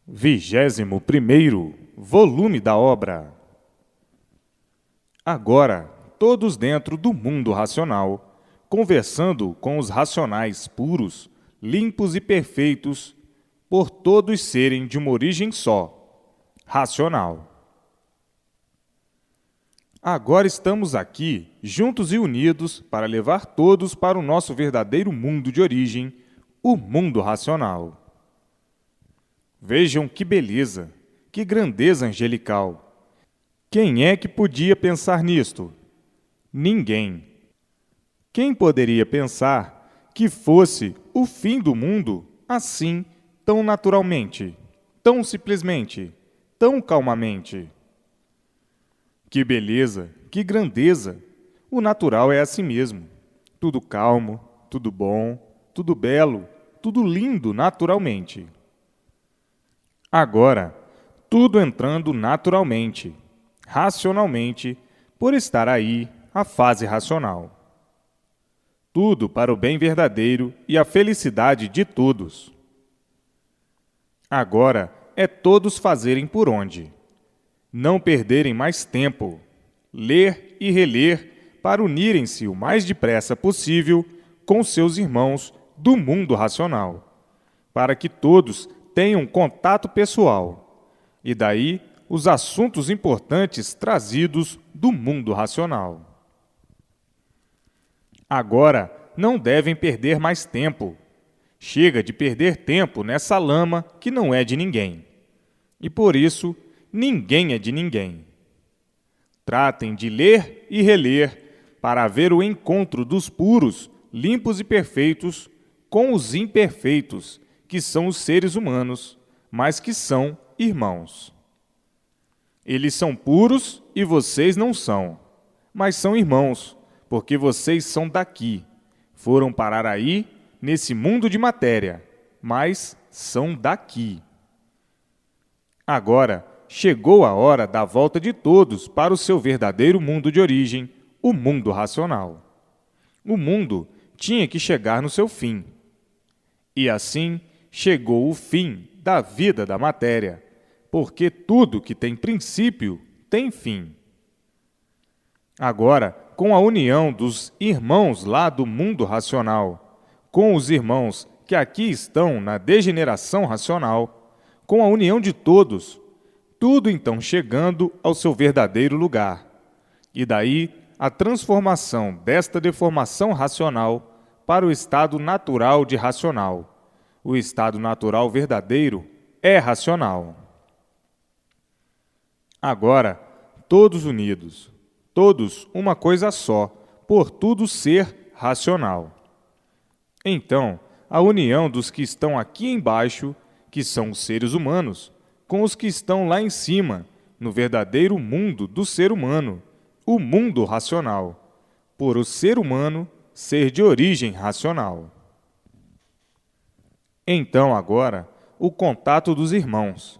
21º volume da obra. Agora, todos dentro do mundo racional, conversando com os racionais puros, limpos e perfeitos, por todos serem de uma origem só, racional. Agora estamos aqui, juntos e unidos, para levar todos para o nosso verdadeiro mundo de origem, o mundo racional. Vejam que beleza, que grandeza angelical. Quem é que podia pensar nisto? Ninguém. Quem poderia pensar que fosse o fim do mundo assim, tão naturalmente, tão simplesmente, tão calmamente? Que beleza, que grandeza! O natural é assim mesmo. Tudo calmo, tudo bom, tudo belo, tudo lindo naturalmente. Agora, tudo entrando naturalmente, racionalmente, por estar aí a fase racional. Tudo para o bem verdadeiro e a felicidade de todos. Agora é todos fazerem por onde? Não perderem mais tempo, ler e reler para unirem-se o mais depressa possível com seus irmãos do mundo racional, para que todos tenham contato pessoal, e daí os assuntos importantes trazidos do mundo racional. Agora não devem perder mais tempo. Chega de perder tempo nessa lama que não é de ninguém. E por isso, ninguém é de ninguém. Tratem de ler e reler para haver o encontro dos puros, limpos e perfeitos com os imperfeitos, que são os seres humanos, mas que são irmãos. Eles são puros e vocês não são, mas são irmãos, porque vocês são daqui. Foram parar aí, nesse mundo de matéria, mas são daqui. Agora, chegou a hora da volta de todos para o seu verdadeiro mundo de origem, o mundo racional. O mundo tinha que chegar no seu fim. E assim, chegou o fim da vida da matéria, porque tudo que tem princípio tem fim. Agora, com a união dos irmãos lá do mundo racional, com os irmãos que aqui estão na degeneração racional, com a união de todos, tudo então chegando ao seu verdadeiro lugar. E daí a transformação desta deformação racional para o estado natural de racional. O estado natural verdadeiro é racional. Agora, todos unidos, todos uma coisa só, por tudo ser racional. Então, a união dos que estão aqui embaixo, que são os seres humanos, com os que estão lá em cima, no verdadeiro mundo do ser humano, o mundo racional, por o ser humano ser de origem racional. Então, agora, o contato dos irmãos,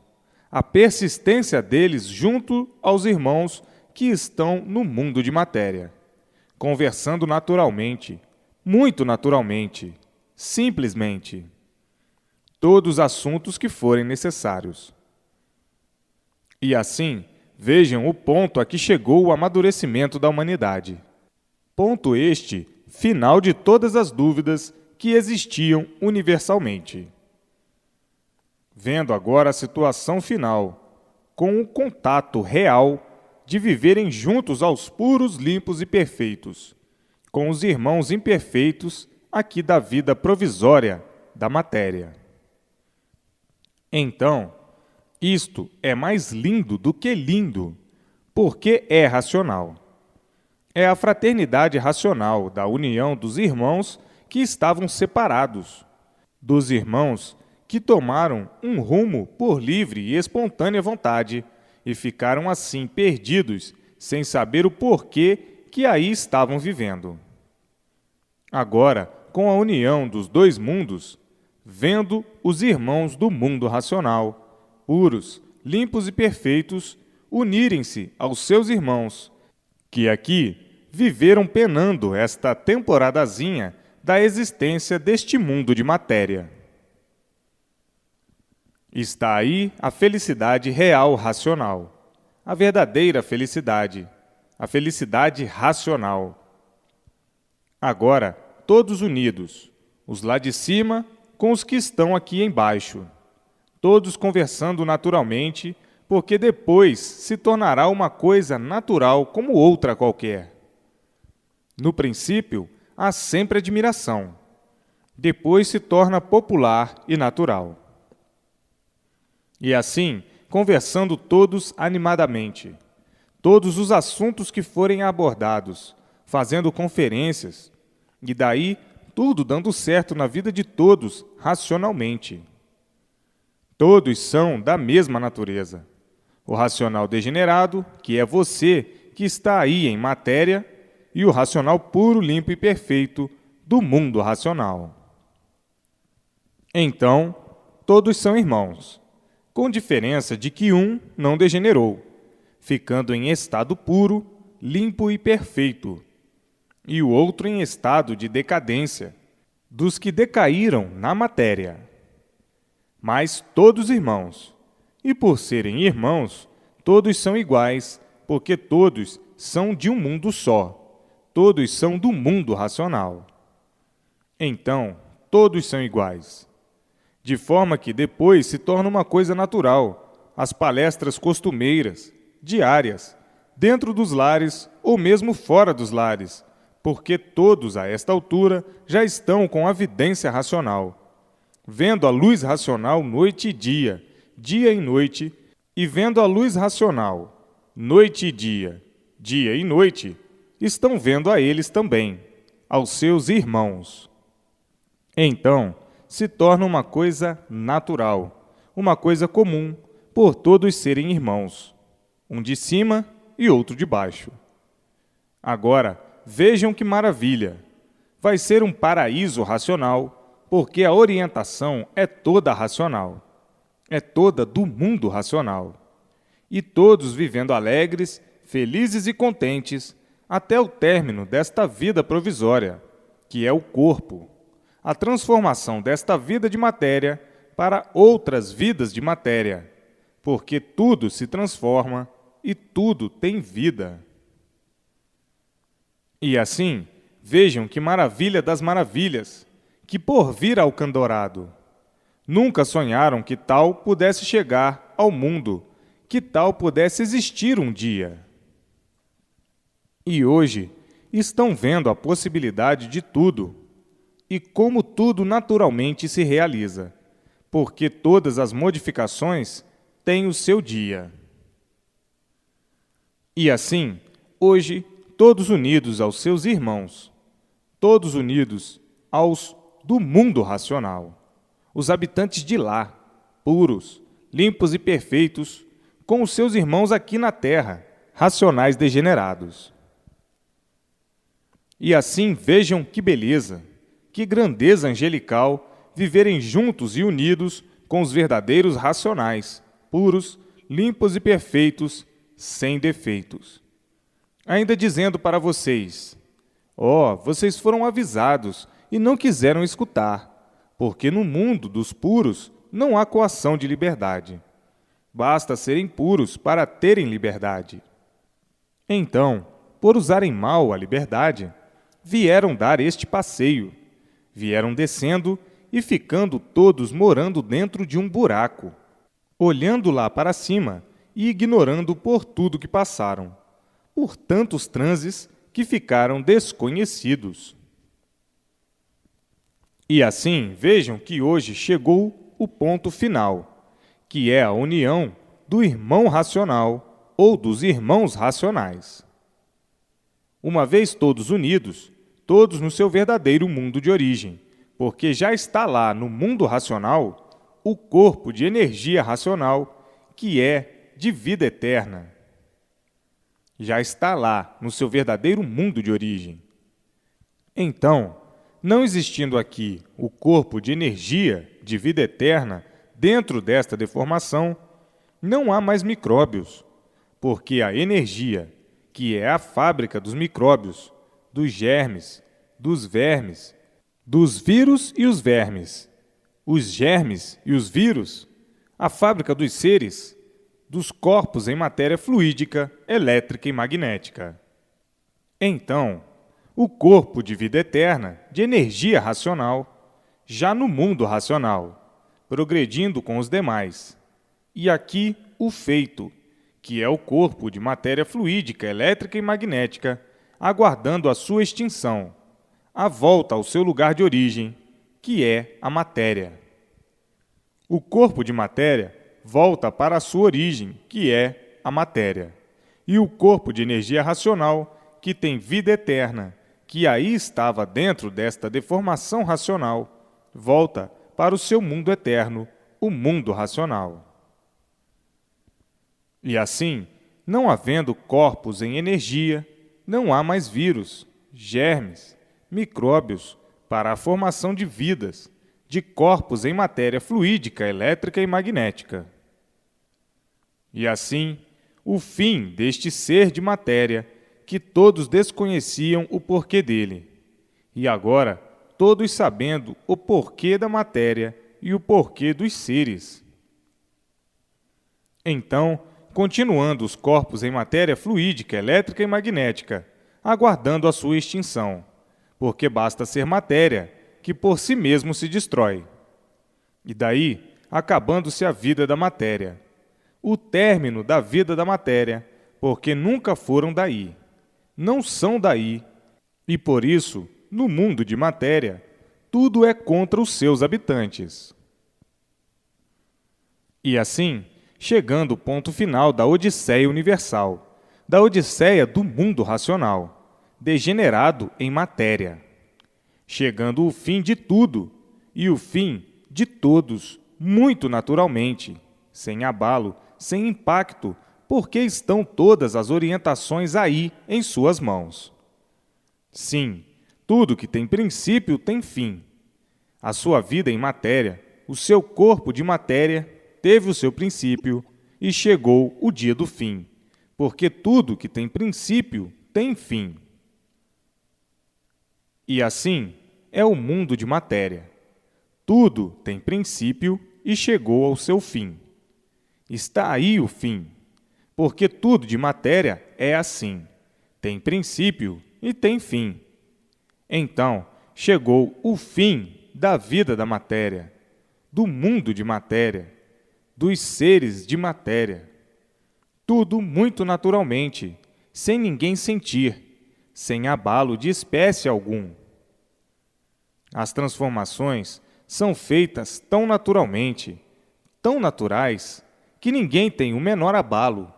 a persistência deles junto aos irmãos que estão no mundo de matéria, conversando naturalmente, muito naturalmente, simplesmente, todos os assuntos que forem necessários. E assim, vejam o ponto a que chegou o amadurecimento da humanidade. Ponto este, final de todas as dúvidas que existiam universalmente. Vendo agora a situação final, com o contato real de viverem juntos aos puros, limpos e perfeitos, com os irmãos imperfeitos aqui da vida provisória da matéria. Então, isto é mais lindo do que lindo, porque é racional. É a fraternidade racional da união dos irmãos que estavam separados, dos irmãos que tomaram um rumo por livre e espontânea vontade e ficaram assim perdidos, sem saber o porquê que aí estavam vivendo. Agora, com a união dos dois mundos, vendo os irmãos do mundo racional, puros, limpos e perfeitos, unirem-se aos seus irmãos, que aqui viveram penando esta temporadazinha da existência deste mundo de matéria. Está aí a felicidade real racional, a verdadeira felicidade, a felicidade racional. Agora, todos unidos, os lá de cima com os que estão aqui embaixo, todos conversando naturalmente, porque depois se tornará uma coisa natural como outra qualquer. No princípio, há sempre admiração. Depois se torna popular e natural. E assim, conversando todos animadamente, todos os assuntos que forem abordados, fazendo conferências, e daí tudo dando certo na vida de todos racionalmente. Todos são da mesma natureza. O racional degenerado, que é você que está aí em matéria, e o racional puro, limpo e perfeito do mundo racional. Então, todos são irmãos, com diferença de que um não degenerou, ficando em estado puro, limpo e perfeito, e o outro em estado de decadência, dos que decaíram na matéria. Mas todos irmãos, e por serem irmãos, todos são iguais, porque todos são de um mundo só, todos são do mundo racional. Então, todos são iguais. De forma que depois se torna uma coisa natural, as palestras costumeiras, diárias, dentro dos lares ou mesmo fora dos lares, porque todos, a esta altura, já estão com a vidência racional, vendo a luz racional noite e dia e noite, e vendo a luz racional, noite e dia e noite, estão vendo a eles também, aos seus irmãos. Então, se torna uma coisa natural, uma coisa comum, por todos serem irmãos, um de cima e outro de baixo. Agora, vejam que maravilha! Vai ser um paraíso racional, porque a orientação é toda racional, é toda do mundo racional. E todos vivendo alegres, felizes e contentes, até o término desta vida provisória, que é o corpo, a transformação desta vida de matéria para outras vidas de matéria, porque tudo se transforma e tudo tem vida. E assim, vejam que maravilha das maravilhas, que por vir alcandorado. Nunca sonharam que tal pudesse chegar ao mundo, que tal pudesse existir um dia. E hoje estão vendo a possibilidade de tudo, e como tudo naturalmente se realiza, porque todas as modificações têm o seu dia. E assim, hoje, todos unidos aos seus irmãos, todos unidos aos do mundo racional, os habitantes de lá, puros, limpos e perfeitos, com os seus irmãos aqui na terra, racionais degenerados. E assim vejam que beleza, que grandeza angelical viverem juntos e unidos com os verdadeiros racionais, puros, limpos e perfeitos, sem defeitos. Ainda dizendo para vocês, vocês foram avisados e não quiseram escutar, porque no mundo dos puros não há coação de liberdade. Basta serem puros para terem liberdade. Então, por usarem mal a liberdade, vieram dar este passeio, vieram descendo e ficando todos morando dentro de um buraco, olhando lá para cima e ignorando por tudo que passaram, por tantos transes que ficaram desconhecidos. E assim, vejam que hoje chegou o ponto final, que é a união do irmão racional ou dos irmãos racionais. Uma vez todos unidos, todos no seu verdadeiro mundo de origem, porque já está lá no mundo racional o corpo de energia racional, que é de vida eterna. Já está lá no seu verdadeiro mundo de origem. Então, não existindo aqui o corpo de energia de vida eterna dentro desta deformação, não há mais micróbios, porque a energia, que é a fábrica dos micróbios, dos germes, dos vermes, dos vírus e os vermes, os germes e os vírus, a fábrica dos seres, dos corpos em matéria fluídica, elétrica e magnética. Então, o corpo de vida eterna, de energia racional, já no mundo racional, progredindo com os demais. E aqui o feito, que é o corpo de matéria fluídica, elétrica e magnética, aguardando a sua extinção, a volta ao seu lugar de origem, que é a matéria. O corpo de matéria volta para a sua origem, que é a matéria. E o corpo de energia racional, que tem vida eterna, que aí estava dentro desta deformação racional, volta para o seu mundo eterno, o mundo racional. E assim, não havendo corpos em energia, não há mais vírus, germes, micróbios para a formação de vidas, de corpos em matéria fluídica, elétrica e magnética. E assim, o fim deste ser de matéria, que todos desconheciam o porquê dele, e agora todos sabendo o porquê da matéria e o porquê dos seres. Então, continuando os corpos em matéria fluídica, elétrica e magnética, aguardando a sua extinção, porque basta ser matéria, que por si mesmo se destrói. E daí, acabando-se a vida da matéria, o término da vida da matéria, porque nunca foram daí, não são daí, e por isso, no mundo de matéria, tudo é contra os seus habitantes. E assim, chegando o ponto final da Odisseia universal, da Odisseia do mundo racional, degenerado em matéria, chegando o fim de tudo e o fim de todos, muito naturalmente, sem abalo, sem impacto, porque estão todas as orientações aí em suas mãos. Sim, tudo que tem princípio tem fim. A sua vida em matéria, o seu corpo de matéria, teve o seu princípio e chegou o dia do fim, porque tudo que tem princípio tem fim. E assim é o mundo de matéria. Tudo tem princípio e chegou ao seu fim. Está aí o fim, porque tudo de matéria é assim, tem princípio e tem fim. Então, chegou o fim da vida da matéria, do mundo de matéria, dos seres de matéria. Tudo muito naturalmente, sem ninguém sentir, sem abalo de espécie algum. As transformações são feitas tão naturalmente, tão naturais, que ninguém tem o menor abalo.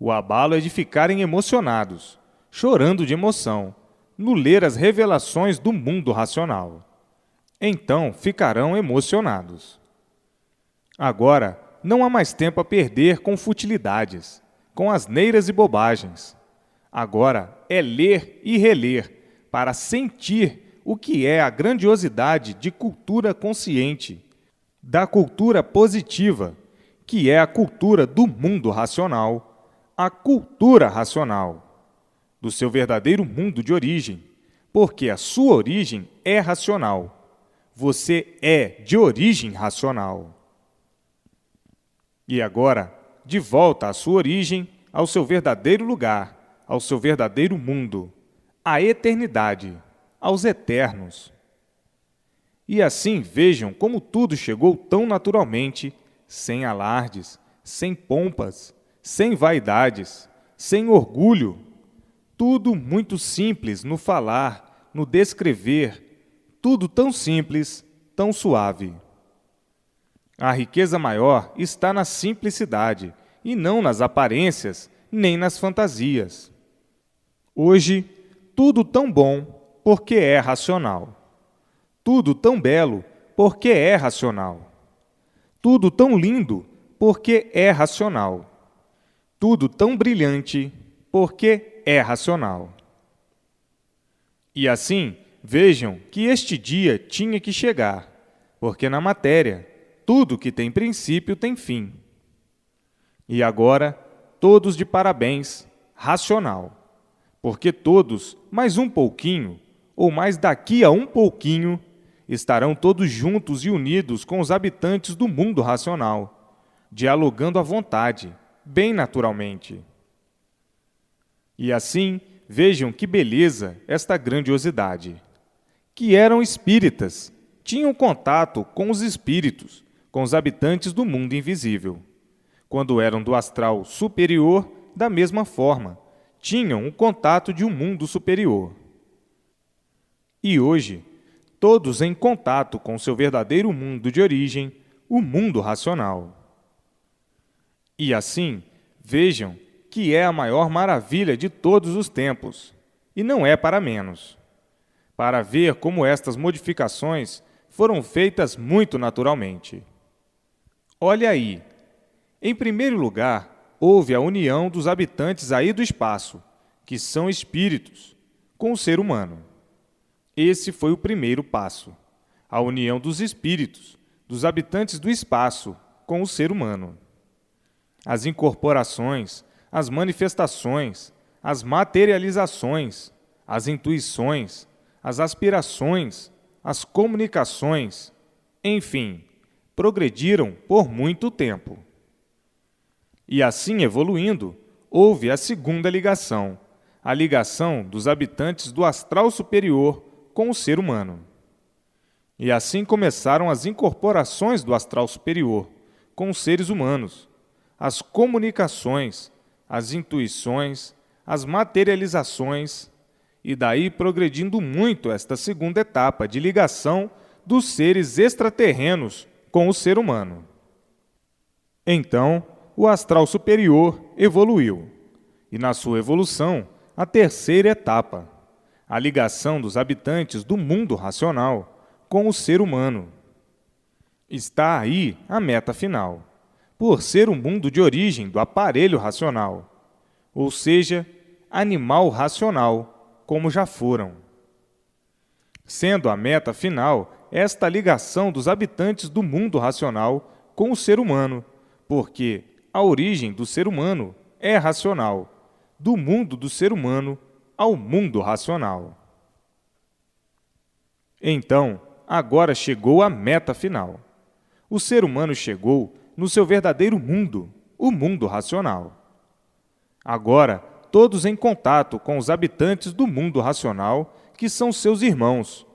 O abalo é de ficarem emocionados, chorando de emoção, no ler as revelações do mundo racional. Então ficarão emocionados. Agora, não há mais tempo a perder com futilidades, com asneiras e bobagens. Agora é ler e reler, para sentir o que é a grandiosidade de cultura consciente, da cultura positiva, que é a cultura do mundo racional, a cultura racional, do seu verdadeiro mundo de origem, porque a sua origem é racional. Você é de origem racional. E agora, de volta à sua origem, ao seu verdadeiro lugar, ao seu verdadeiro mundo, à eternidade, aos eternos. E assim vejam como tudo chegou tão naturalmente, sem alardes, sem pompas, sem vaidades, sem orgulho, tudo muito simples no falar, no descrever, tudo tão simples, tão suave. A riqueza maior está na simplicidade, e não nas aparências, nem nas fantasias. Hoje, tudo tão bom, porque é racional. Tudo tão belo, porque é racional. Tudo tão lindo, porque é racional. Tudo tão brilhante, porque é racional. E assim, vejam que este dia tinha que chegar, porque na matéria, tudo que tem princípio tem fim. E agora, todos de parabéns, racional, porque todos, mais um pouquinho, ou mais daqui a um pouquinho, estarão todos juntos e unidos com os habitantes do mundo racional, dialogando à vontade, bem naturalmente. E assim, vejam que beleza esta grandiosidade. Que eram espíritas, tinham contato com os espíritos, com os habitantes do mundo invisível. Quando eram do astral superior, da mesma forma, tinham o contato de um mundo superior. E hoje, todos em contato com seu verdadeiro mundo de origem, o mundo racional. E assim, vejam que é a maior maravilha de todos os tempos, e não é para menos, para ver como estas modificações foram feitas muito naturalmente. Olha aí, em primeiro lugar, houve a união dos habitantes aí do espaço, que são espíritos, com o ser humano. Esse foi o primeiro passo, a união dos espíritos, dos habitantes do espaço, com o ser humano. As incorporações, as manifestações, as materializações, as intuições, as aspirações, as comunicações, enfim, progrediram por muito tempo. E assim evoluindo, houve a segunda ligação, a ligação dos habitantes do astral superior com o ser humano. E assim começaram as incorporações do astral superior com os seres humanos, as comunicações, as intuições, as materializações, e daí progredindo muito esta segunda etapa de ligação dos seres extraterrenos com o ser humano. Então, o astral superior evoluiu, e na sua evolução, a terceira etapa, a ligação dos habitantes do mundo racional com o ser humano. Está aí a meta final, por ser o mundo de origem do aparelho racional, ou seja, animal racional, como já foram. Sendo a meta final esta ligação dos habitantes do mundo racional com o ser humano, porque a origem do ser humano é racional, do mundo do ser humano ao mundo racional. Então, agora chegou a meta final. O ser humano chegou no seu verdadeiro mundo, o mundo racional. Agora, todos em contato com os habitantes do mundo racional, que são seus irmãos,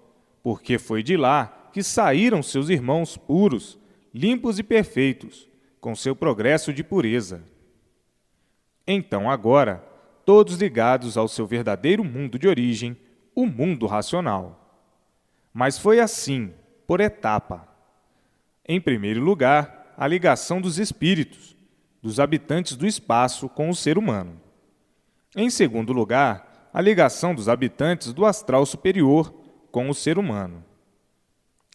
porque foi de lá que saíram seus irmãos puros, limpos e perfeitos, com seu progresso de pureza. Então, agora, todos ligados ao seu verdadeiro mundo de origem, o mundo racional. Mas foi assim, por etapa. Em primeiro lugar, a ligação dos espíritos, dos habitantes do espaço com o ser humano. Em segundo lugar, a ligação dos habitantes do astral superior com o ser humano.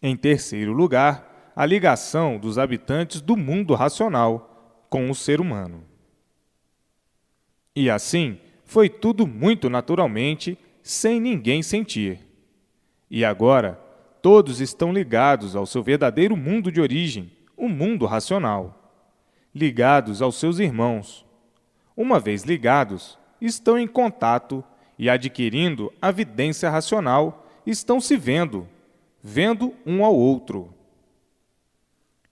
Em terceiro lugar, a ligação dos habitantes do mundo racional com o ser humano. E assim, foi tudo muito naturalmente, sem ninguém sentir. E agora, todos estão ligados ao seu verdadeiro mundo de origem, o mundo racional, ligados aos seus irmãos. Uma vez ligados, estão em contato e, adquirindo a vidência racional, estão se vendo um ao outro.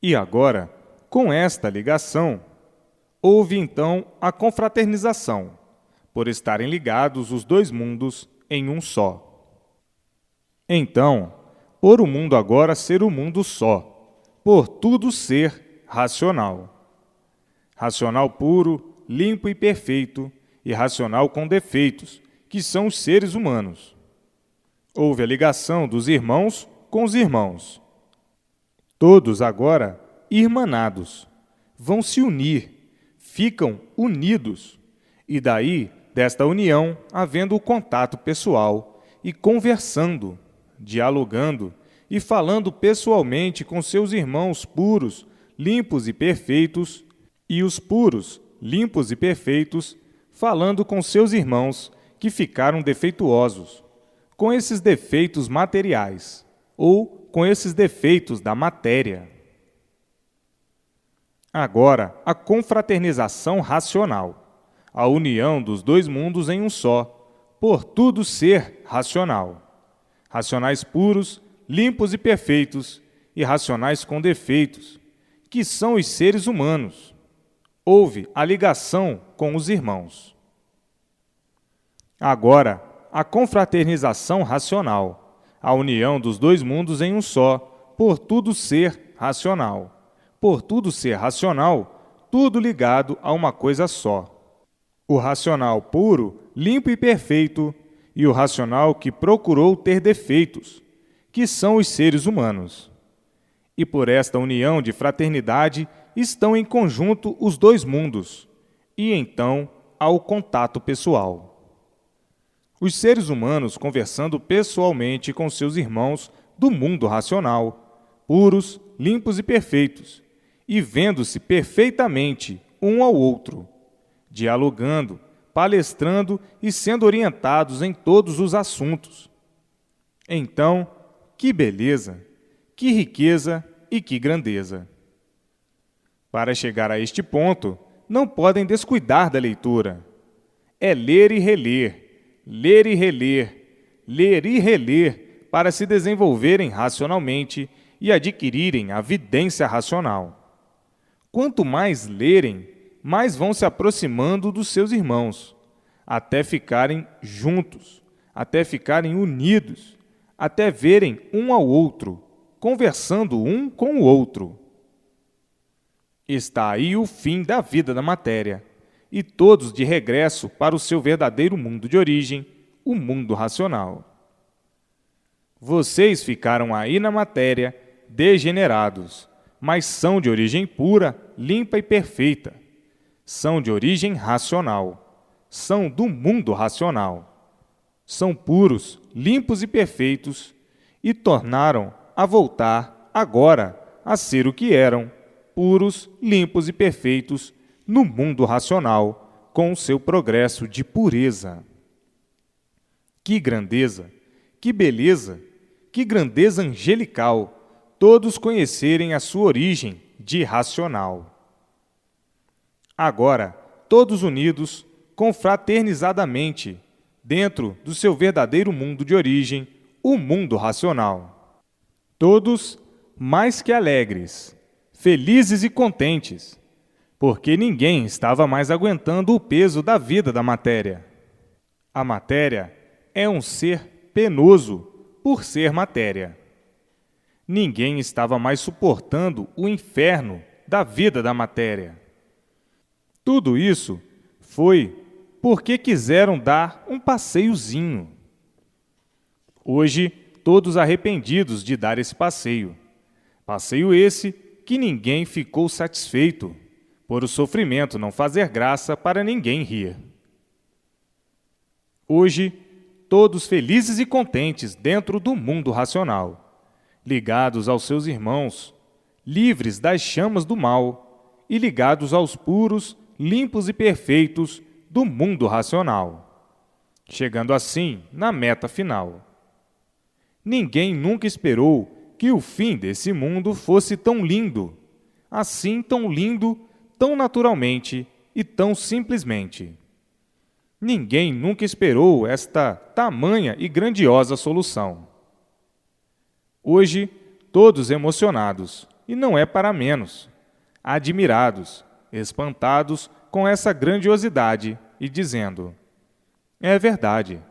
E agora, com esta ligação, houve então a confraternização, por estarem ligados os dois mundos em um só. Então, por o mundo agora ser um mundo só, por tudo ser racional. Racional puro, limpo e perfeito, e racional com defeitos, que são os seres humanos. Houve a ligação dos irmãos com os irmãos. Todos agora irmanados, vão se unir, ficam unidos, e daí, desta união, havendo o contato pessoal e conversando, dialogando e falando pessoalmente com seus irmãos puros, limpos e perfeitos, e os puros, limpos e perfeitos, falando com seus irmãos que ficaram defeituosos, com esses defeitos materiais, ou com esses defeitos da matéria. Agora, a confraternização racional, a união dos dois mundos em um só, por tudo ser racional. Racionais puros, limpos e perfeitos, e racionais com defeitos, que são os seres humanos. Houve a ligação com os irmãos. Agora, a confraternização racional, a união dos dois mundos em um só, por tudo ser racional. Por tudo ser racional, tudo ligado a uma coisa só. O racional puro, limpo e perfeito, e o racional que procurou ter defeitos, que são os seres humanos. E por esta união de fraternidade estão em conjunto os dois mundos, e então há o contato pessoal. Os seres humanos conversando pessoalmente com seus irmãos do mundo racional, puros, limpos e perfeitos, e vendo-se perfeitamente um ao outro, dialogando, palestrando e sendo orientados em todos os assuntos. Então, que beleza, que riqueza e que grandeza! Para chegar a este ponto, não podem descuidar da leitura. É ler e reler, ler e reler, ler e reler, para se desenvolverem racionalmente e adquirirem a vidência racional. Quanto mais lerem, mais vão se aproximando dos seus irmãos, até ficarem juntos, até ficarem unidos, até verem um ao outro, conversando um com o outro. Está aí o fim da vida da matéria, e todos de regresso para o seu verdadeiro mundo de origem, o mundo racional. Vocês ficaram aí na matéria, degenerados, mas são de origem pura, limpa e perfeita. São de origem racional, são do mundo racional. São puros, limpos e perfeitos, e tornaram a voltar agora a ser o que eram, puros, limpos e perfeitos, no mundo racional, com o seu progresso de pureza. Que grandeza, que beleza, que grandeza angelical, todos conhecerem a sua origem de racional. Agora, todos unidos, confraternizadamente, dentro do seu verdadeiro mundo de origem, o mundo racional. Todos mais que alegres, felizes e contentes, porque ninguém estava mais aguentando o peso da vida da matéria. A matéria é um ser penoso por ser matéria. Ninguém estava mais suportando o inferno da vida da matéria. Tudo isso foi porque quiseram dar um passeiozinho. Hoje, todos arrependidos de dar esse passeio. Passeio esse que ninguém ficou satisfeito, por o sofrimento não fazer graça para ninguém rir. Hoje, todos felizes e contentes dentro do mundo racional, ligados aos seus irmãos, livres das chamas do mal e ligados aos puros, limpos e perfeitos do mundo racional, chegando assim na meta final. Ninguém nunca esperou que o fim desse mundo fosse tão lindo, assim tão lindo, tão naturalmente e tão simplesmente. Ninguém nunca esperou esta tamanha e grandiosa solução. Hoje, todos emocionados, e não é para menos, admirados, espantados com essa grandiosidade e dizendo: é verdade,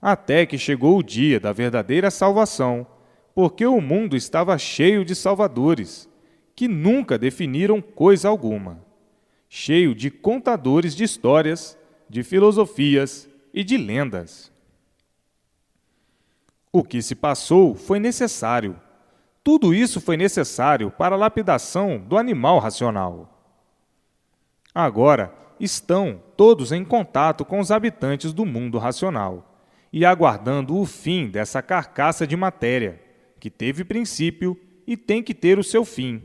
até que chegou o dia da verdadeira salvação, porque o mundo estava cheio de salvadores, que nunca definiram coisa alguma, cheio de contadores de histórias, de filosofias e de lendas. O que se passou foi necessário. Tudo isso foi necessário para a lapidação do animal racional. Agora estão todos em contato com os habitantes do mundo racional e aguardando o fim dessa carcaça de matéria, que teve princípio e tem que ter o seu fim,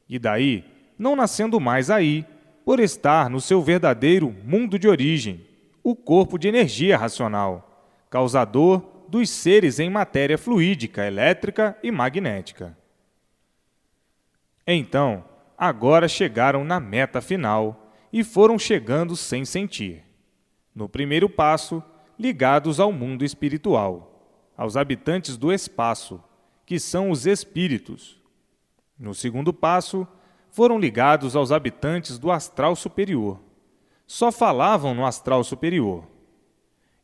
e daí não nascendo mais aí, por estar no seu verdadeiro mundo de origem, o corpo de energia racional, causador dos seres em matéria fluídica, elétrica e magnética. Então, agora chegaram na meta final e foram chegando sem sentir. No primeiro passo, ligados ao mundo espiritual, aos habitantes do espaço, que são os espíritos. No segundo passo, foram ligados aos habitantes do astral superior. Só falavam no astral superior.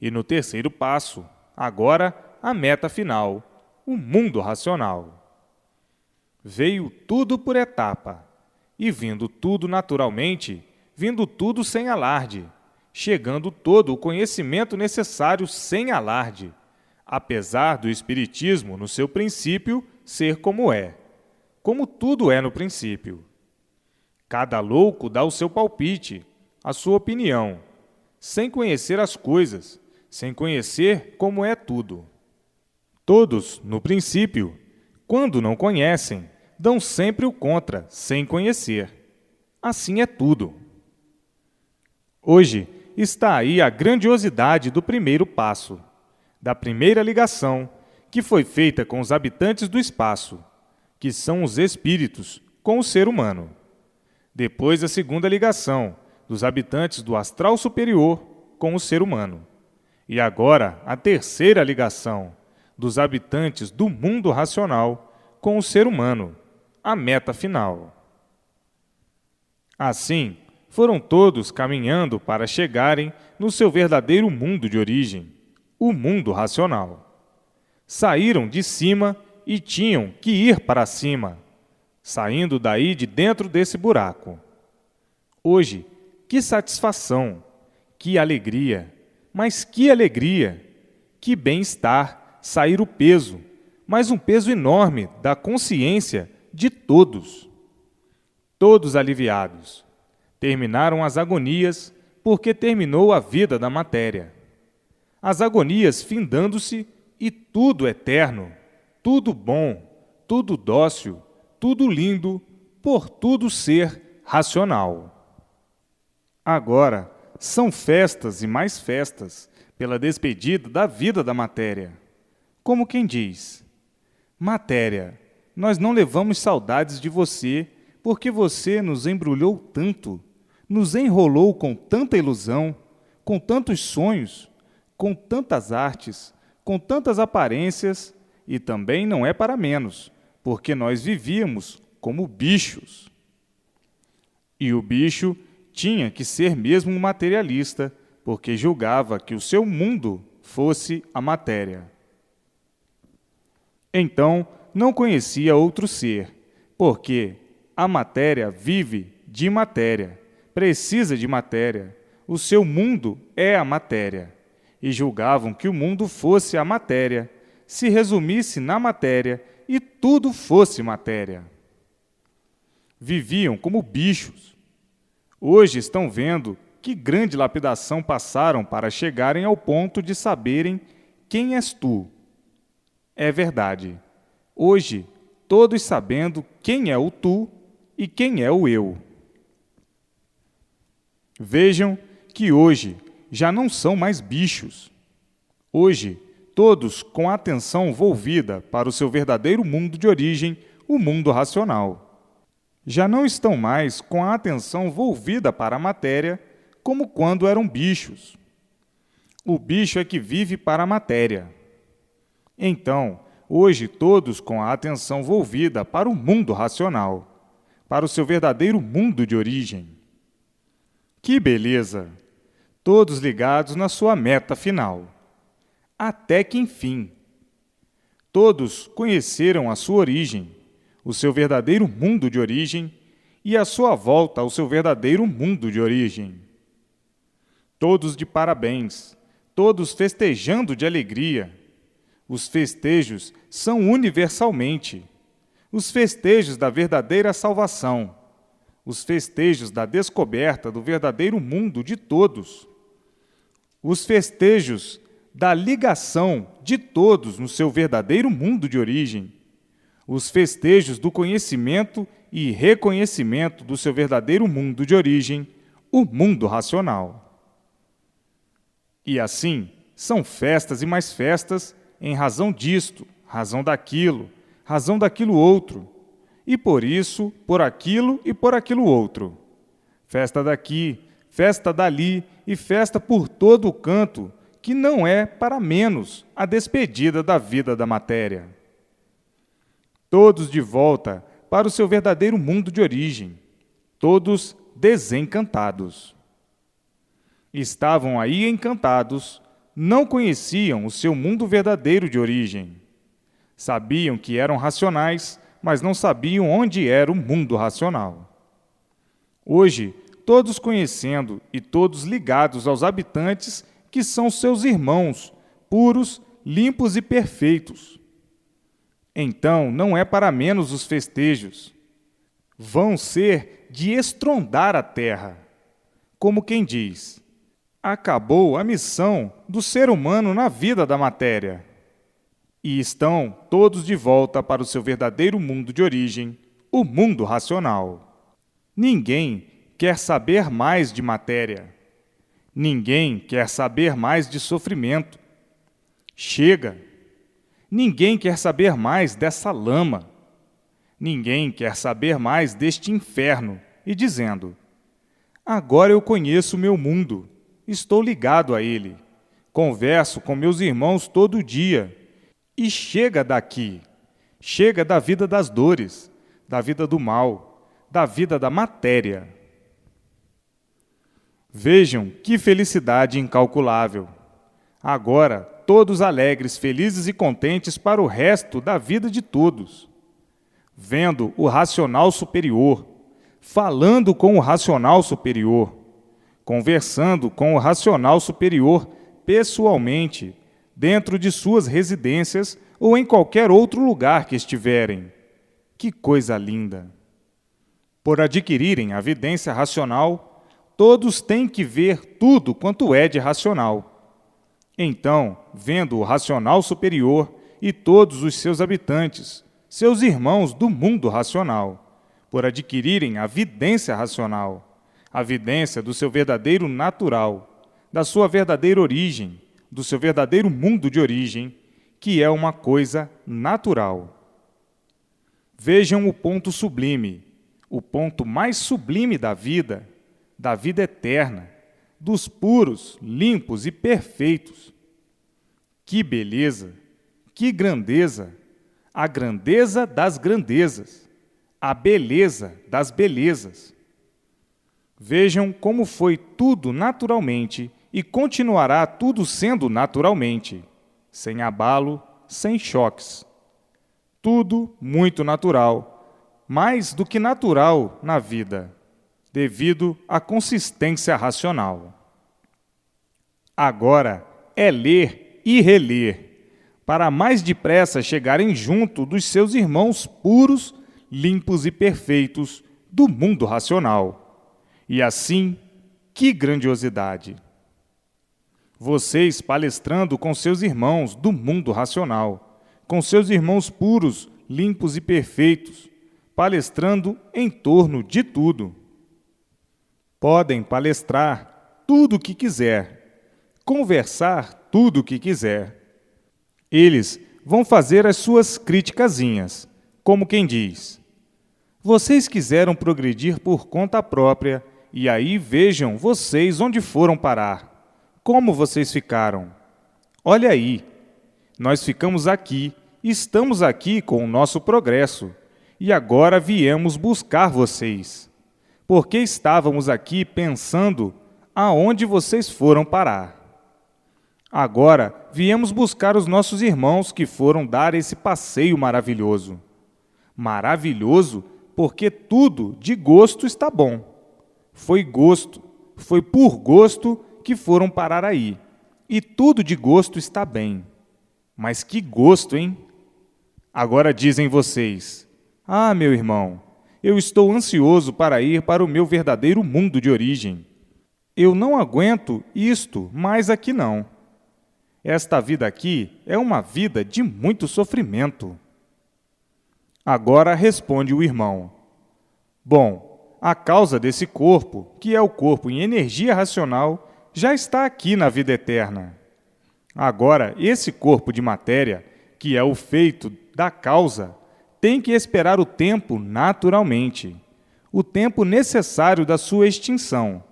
E no terceiro passo, agora a meta final, o mundo racional. Veio tudo por etapa, e vindo tudo naturalmente, vindo tudo sem alarde, chegando todo o conhecimento necessário sem alarde, apesar do Espiritismo, no seu princípio, ser como tudo é no princípio. Cada louco dá o seu palpite, a sua opinião, sem conhecer as coisas, sem conhecer como é tudo. Todos, no princípio, quando não conhecem, dão sempre o contra, sem conhecer. Assim é tudo. Hoje está aí a grandiosidade do primeiro passo, da primeira ligação, que foi feita com os habitantes do espaço, que são os espíritos, com o ser humano. Depois a segunda ligação, dos habitantes do astral superior com o ser humano. E agora a terceira ligação, dos habitantes do mundo racional com o ser humano, a meta final. Assim, foram todos caminhando para chegarem no seu verdadeiro mundo de origem, o mundo racional. Saíram de cima e tinham que ir para cima, saindo daí de dentro desse buraco. Hoje, que satisfação, que alegria, mas que alegria, que bem-estar sair o peso, mas um peso enorme da consciência de todos. Todos aliviados. Terminaram as agonias, porque terminou a vida da matéria. As agonias findando-se e tudo eterno, tudo bom, tudo dócil, tudo lindo, por tudo ser racional. Agora, são festas e mais festas pela despedida da vida da matéria. Como quem diz: matéria, nós não levamos saudades de você, porque você nos embrulhou tanto, nos enrolou com tanta ilusão, com tantos sonhos, com tantas artes, com tantas aparências, e também não é para menos, porque nós vivíamos como bichos. E o bicho tinha que ser mesmo um materialista, porque julgava que o seu mundo fosse a matéria. Então, não conhecia outro ser, porque a matéria vive de matéria, precisa de matéria, o seu mundo é a matéria, e julgavam que o mundo fosse a matéria, se resumisse na matéria e tudo fosse matéria. Viviam como bichos. Hoje estão vendo que grande lapidação passaram para chegarem ao ponto de saberem quem és tu. É verdade. Hoje, todos sabendo quem é o tu e quem é o eu. Vejam que hoje já não são mais bichos. Hoje, todos com a atenção volvida para o seu verdadeiro mundo de origem, o mundo racional. Já não estão mais com a atenção volvida para a matéria, como quando eram bichos. O bicho é que vive para a matéria. Então, hoje todos com a atenção volvida para o mundo racional, para o seu verdadeiro mundo de origem. Que beleza! Todos ligados na sua meta final. Até que enfim. Todos conheceram a sua origem, o seu verdadeiro mundo de origem e a sua volta ao seu verdadeiro mundo de origem. Todos de parabéns, todos festejando de alegria. Os festejos são universalmente. Os festejos da verdadeira salvação. Os festejos da descoberta do verdadeiro mundo de todos. Os festejos da ligação de todos no seu verdadeiro mundo de origem. Os festejos do conhecimento e reconhecimento do seu verdadeiro mundo de origem, o mundo racional. E assim, são festas e mais festas em razão disto, razão daquilo outro, e por isso, por aquilo e por aquilo outro. Festa daqui, festa dali e festa por todo o canto, que não é para menos a despedida da vida da matéria. Todos de volta para o seu verdadeiro mundo de origem, todos desencantados. Estavam aí encantados, não conheciam o seu mundo verdadeiro de origem. Sabiam que eram racionais, mas não sabiam onde era o mundo racional. Hoje, todos conhecendo e todos ligados aos habitantes que são seus irmãos, puros, limpos e perfeitos. Então, não é para menos os festejos. Vão ser de estrondar a terra. Como quem diz, acabou a missão do ser humano na vida da matéria. E estão todos de volta para o seu verdadeiro mundo de origem, o mundo racional. Ninguém quer saber mais de matéria. Ninguém quer saber mais de sofrimento. Chega! Ninguém quer saber mais dessa lama. Ninguém quer saber mais deste inferno. E dizendo, agora eu conheço o meu mundo, estou ligado a ele, converso com meus irmãos todo dia. E chega daqui, chega da vida das dores, da vida do mal, da vida da matéria. Vejam que felicidade incalculável. Agora, todos alegres, felizes e contentes para o resto da vida de todos. Vendo o racional superior, falando com o racional superior, conversando com o racional superior pessoalmente, dentro de suas residências ou em qualquer outro lugar que estiverem. Que coisa linda! Por adquirirem a vidência racional, todos têm que ver tudo quanto é de racional. Então, vendo o racional superior e todos os seus habitantes, seus irmãos do mundo racional, por adquirirem a vidência racional, a vidência do seu verdadeiro natural, da sua verdadeira origem, do seu verdadeiro mundo de origem, que é uma coisa natural. Vejam o ponto sublime, o ponto mais sublime da vida eterna, dos puros, limpos e perfeitos. Que beleza, que grandeza, a grandeza das grandezas, a beleza das belezas. Vejam como foi tudo naturalmente e continuará tudo sendo naturalmente, sem abalo, sem choques. Tudo muito natural, mais do que natural na vida, devido à consistência racional. Agora é ler e reler, para mais depressa chegarem junto dos seus irmãos puros, limpos e perfeitos do mundo racional. E assim, que grandiosidade! Vocês palestrando com seus irmãos do mundo racional, com seus irmãos puros, limpos e perfeitos, palestrando em torno de tudo. Podem palestrar tudo o que quiser, conversar tudo o que quiser. Eles vão fazer as suas criticazinhas, como quem diz, vocês quiseram progredir por conta própria, e aí vejam vocês onde foram parar. Como vocês ficaram? Olha aí, nós ficamos aqui, estamos aqui com o nosso progresso, e agora viemos buscar vocês, porque estávamos aqui pensando aonde vocês foram parar. Agora viemos buscar os nossos irmãos que foram dar esse passeio maravilhoso. Maravilhoso porque tudo de gosto está bom. Foi por gosto que foram parar aí. E tudo de gosto está bem. Mas que gosto, hein? Agora dizem vocês, meu irmão, eu estou ansioso para ir para o meu verdadeiro mundo de origem. Eu não aguento isto mais aqui não. Esta vida aqui é uma vida de muito sofrimento. Agora responde o irmão, bom, a causa desse corpo, que é o corpo em energia racional, já está aqui na vida eterna. Agora, esse corpo de matéria, que é o feito da causa, tem que esperar o tempo naturalmente, o tempo necessário da sua extinção,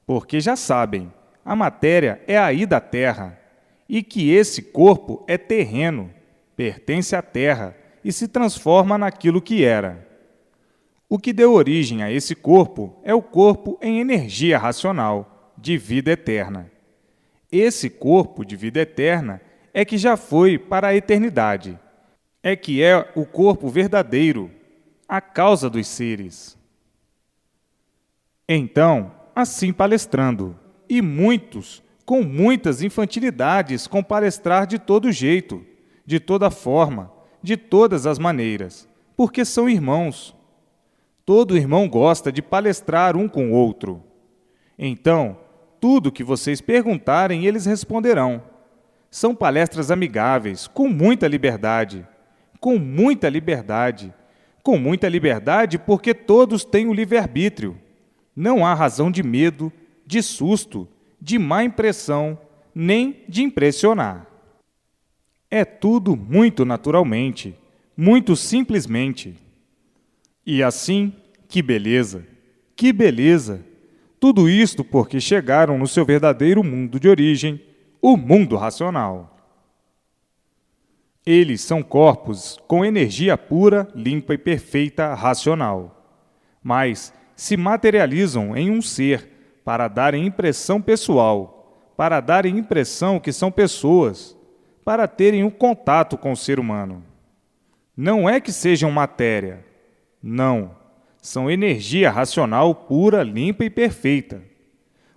porque já sabem, a matéria é aí da terra, e que esse corpo é terreno, pertence à terra e se transforma naquilo que era. O que deu origem a esse corpo é o corpo em energia racional, de vida eterna. Esse corpo de vida eterna é que já foi para a eternidade, é que é o corpo verdadeiro, a causa dos seres. Então, assim palestrando, e muitos, com muitas infantilidades, com palestrar de todo jeito, de toda forma, de todas as maneiras, porque são irmãos. Todo irmão gosta de palestrar um com o outro. Então, tudo que vocês perguntarem, eles responderão. São palestras amigáveis, com muita liberdade. Com muita liberdade. Com muita liberdade porque todos têm o livre-arbítrio. Não há razão de medo, de susto, de má impressão, nem de impressionar. É tudo muito naturalmente, muito simplesmente. E assim, que beleza, que beleza! Tudo isto porque chegaram no seu verdadeiro mundo de origem, o mundo racional. Eles são corpos com energia pura, limpa e perfeita, racional. Mas se materializam em um ser para darem impressão pessoal, para darem impressão que são pessoas, para terem um contato com o ser humano. Não é que sejam matéria. Não, são energia racional pura, limpa e perfeita.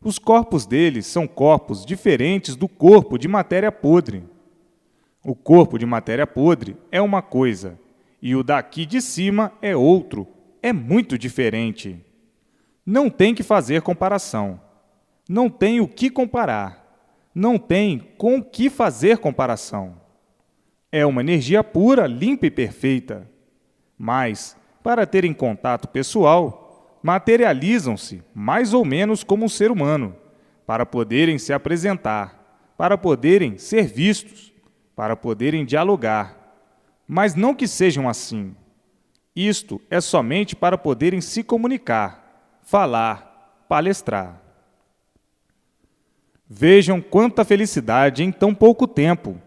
Os corpos deles são corpos diferentes do corpo de matéria podre. O corpo de matéria podre é uma coisa, e o daqui de cima é outro, é muito diferente. Não tem que fazer comparação. Não tem o que comparar. Não tem com o que fazer comparação. É uma energia pura, limpa e perfeita. Mas, para terem contato pessoal, materializam-se mais ou menos como um ser humano, para poderem se apresentar, para poderem ser vistos, para poderem dialogar. Mas não que sejam assim. Isto é somente para poderem se comunicar, falar, palestrar. Vejam quanta felicidade em tão pouco tempo.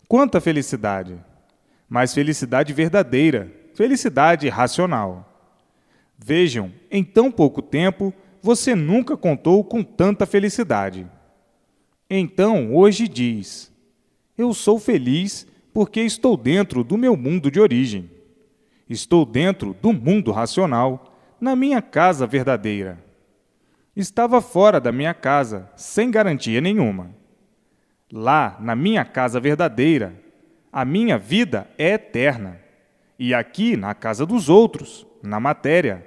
Quanta felicidade! Mas felicidade verdadeira, felicidade racional. Vejam, em tão pouco tempo, você nunca contou com tanta felicidade. Então, hoje diz, eu sou feliz porque estou dentro do meu mundo de origem. Estou dentro do mundo racional, na minha casa verdadeira. Estava fora da minha casa, sem garantia nenhuma. Lá, na minha casa verdadeira, a minha vida é eterna. E aqui, na casa dos outros, na matéria,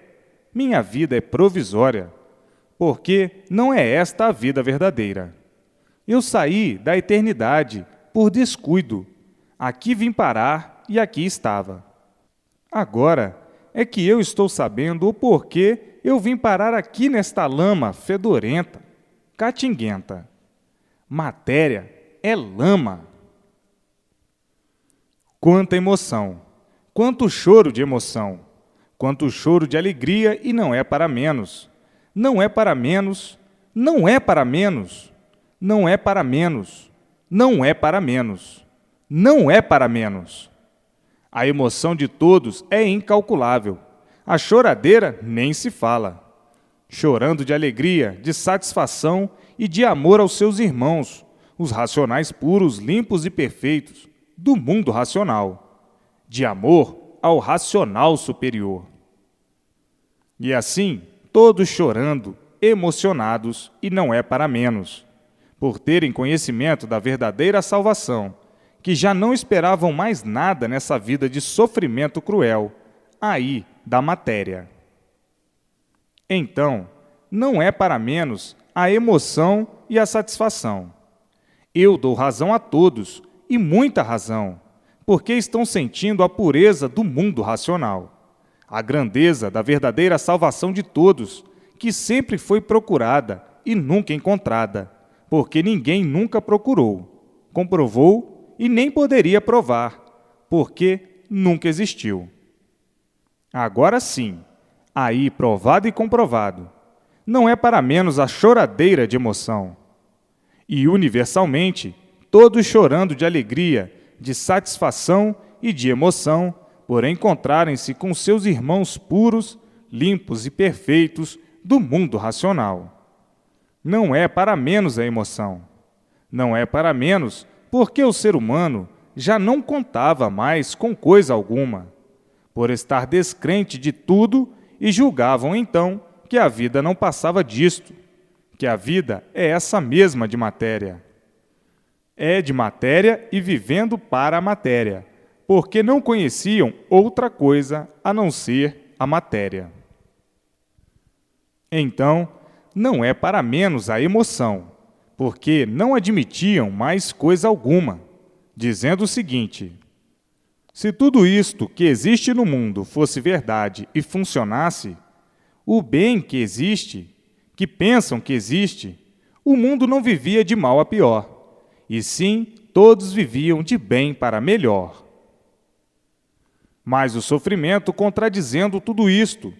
minha vida é provisória, porque não é esta a vida verdadeira. Eu saí da eternidade por descuido. Aqui vim parar e aqui estava. Agora é que eu estou sabendo o porquê eu vim parar aqui nesta lama fedorenta, catinguenta. Matéria é lama. Quanta emoção! Quanto choro de emoção! Quanto choro de alegria, e não é para menos. Não é para menos, não é para menos, não é para menos, não é para menos, não é para menos. A emoção de todos é incalculável. A choradeira nem se fala. Chorando de alegria, de satisfação e de amor aos seus irmãos, os racionais puros, limpos e perfeitos, do mundo racional, de amor ao racional superior. E assim, todos chorando, emocionados, e não é para menos, por terem conhecimento da verdadeira salvação, que já não esperavam mais nada nessa vida de sofrimento cruel, aí da matéria. Então, não é para menos a emoção e a satisfação. Eu dou razão a todos, e muita razão, porque estão sentindo a pureza do mundo racional, a grandeza da verdadeira salvação de todos, que sempre foi procurada e nunca encontrada, porque ninguém nunca procurou, comprovou e nem poderia provar, porque nunca existiu. Agora sim, aí provado e comprovado, não é para menos a choradeira de emoção. E universalmente, todos chorando de alegria, de satisfação e de emoção, por encontrarem-se com seus irmãos puros, limpos e perfeitos do mundo racional. Não é para menos a emoção. Não é para menos porque o ser humano já não contava mais com coisa alguma, por estar descrente de tudo, e julgavam então que a vida não passava disto, que a vida é essa mesma de matéria. É de matéria e vivendo para a matéria, porque não conheciam outra coisa a não ser a matéria. Então, não é para menos a emoção, porque não admitiam mais coisa alguma, dizendo o seguinte: se tudo isto que existe no mundo fosse verdade e funcionasse, o bem que existe, que pensam que existe, o mundo não vivia de mal a pior, e sim todos viviam de bem para melhor. Mas o sofrimento contradizendo tudo isto,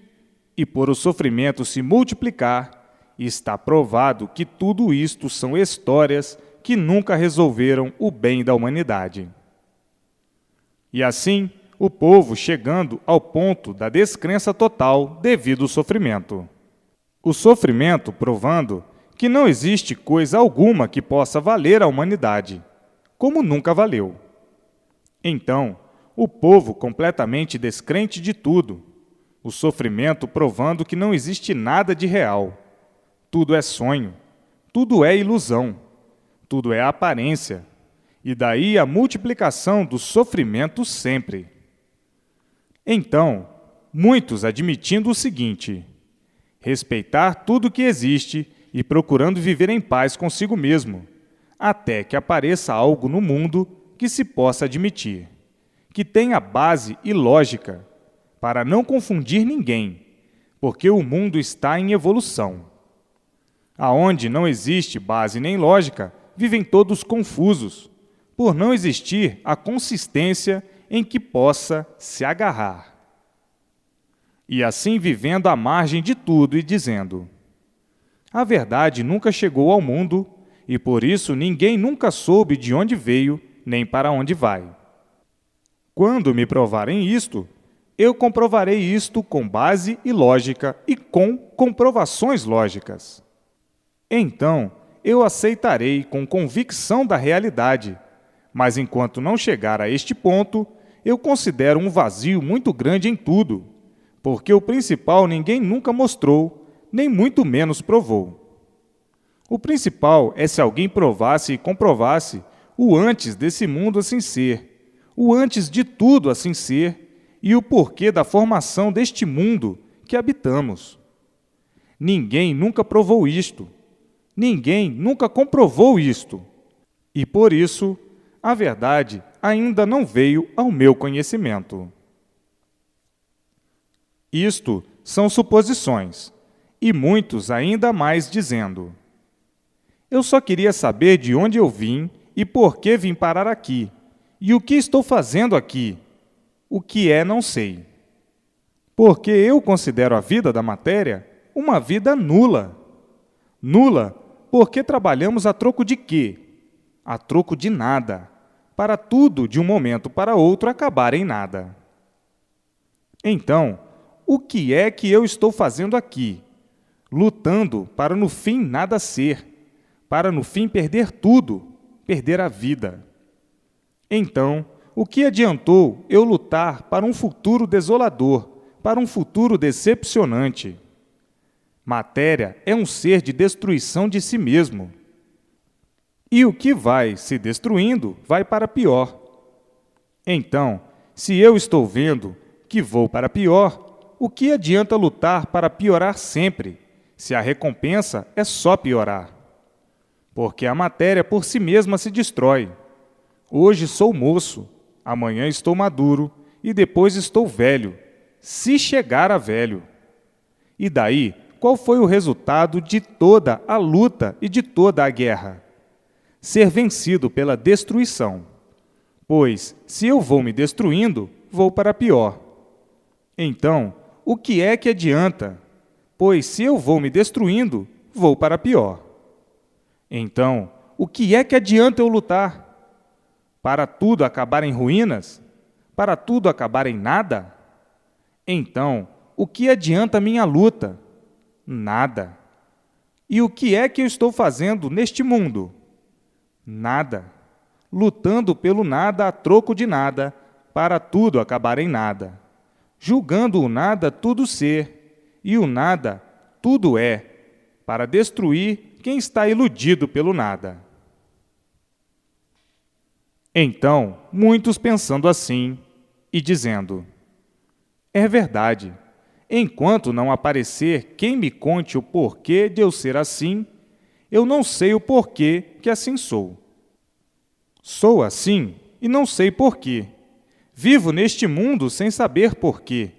e por o sofrimento se multiplicar, está provado que tudo isto são histórias que nunca resolveram o bem da humanidade. E assim, o povo chegando ao ponto da descrença total devido ao sofrimento. O sofrimento provando que não existe coisa alguma que possa valer a humanidade, como nunca valeu. Então, o povo completamente descrente de tudo, o sofrimento provando que não existe nada de real. Tudo é sonho, tudo é ilusão, tudo é aparência, e daí a multiplicação do sofrimento sempre. Então, muitos admitindo o seguinte: respeitar tudo que existe e procurando viver em paz consigo mesmo, até que apareça algo no mundo que se possa admitir, que tenha base e lógica, para não confundir ninguém, porque o mundo está em evolução. Aonde não existe base nem lógica, vivem todos confusos, por não existir a consistência em que possa se agarrar. E assim vivendo à margem de tudo e dizendo: a verdade nunca chegou ao mundo, e por isso ninguém nunca soube de onde veio, nem para onde vai. Quando me provarem isto, eu comprovarei isto com base e lógica e com comprovações lógicas. Então, eu aceitarei com convicção da realidade, mas enquanto não chegar a este ponto, eu considero um vazio muito grande em tudo, porque o principal ninguém nunca mostrou, nem muito menos provou. O principal é se alguém provasse e comprovasse o antes desse mundo assim ser, o antes de tudo assim ser, e o porquê da formação deste mundo que habitamos. Ninguém nunca provou isto. Ninguém nunca comprovou isto, e por isso a verdade ainda não veio ao meu conhecimento. Isto são suposições, e muitos ainda mais dizendo: eu só queria saber de onde eu vim e por que vim parar aqui, e o que estou fazendo aqui. O que é, não sei. Porque eu considero a vida da matéria uma vida nula. Nula porque trabalhamos a troco de quê? A troco de nada, para tudo de um momento para outro acabar em nada. Então, o que é que eu estou fazendo aqui? Lutando para no fim nada ser, para no fim perder tudo, perder a vida. Então, o que adiantou eu lutar para um futuro desolador, para um futuro decepcionante? Matéria é um ser de destruição de si mesmo. E o que vai se destruindo vai para pior. Então, se eu estou vendo que vou para pior, o que adianta lutar para piorar sempre, se a recompensa é só piorar? Porque a matéria por si mesma se destrói. Hoje sou moço, amanhã estou maduro e depois estou velho, se chegar a velho. E daí, qual foi o resultado de toda a luta e de toda a guerra? Ser vencido pela destruição. Pois, se eu vou me destruindo, vou para pior. Então, o que é que adianta? Pois, se eu vou me destruindo, vou para pior. Então, o que é que adianta eu lutar? Para tudo acabar em ruínas? Para tudo acabar em nada? Então, o que adianta minha luta? Nada. E o que é que eu estou fazendo neste mundo? Nada. Lutando pelo nada a troco de nada, para tudo acabar em nada. Julgando o nada tudo ser, e o nada tudo é, para destruir quem está iludido pelo nada. Então, muitos pensando assim, e dizendo: é verdade, enquanto não aparecer quem me conte o porquê de eu ser assim, eu não sei o porquê que assim sou. Sou assim e não sei porquê. Vivo neste mundo sem saber porquê.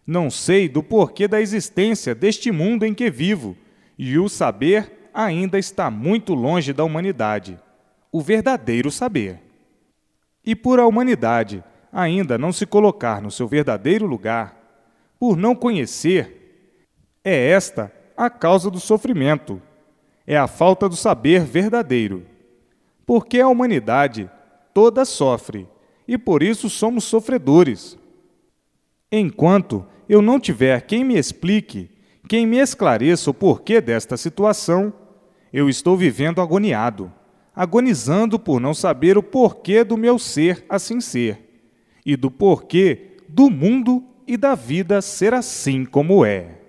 Não sei do porquê da existência deste mundo em que vivo, e o saber ainda está muito longe da humanidade, o verdadeiro saber. E por a humanidade ainda não se colocar no seu verdadeiro lugar, por não conhecer, é esta a causa do sofrimento, é a falta do saber verdadeiro. Porque a humanidade toda sofre, e por isso somos sofredores. Enquanto eu não tiver quem me explique, quem me esclareça o porquê desta situação, eu estou vivendo agoniado, agonizando por não saber o porquê do meu ser assim ser, e do porquê do mundo e da vida ser assim como é.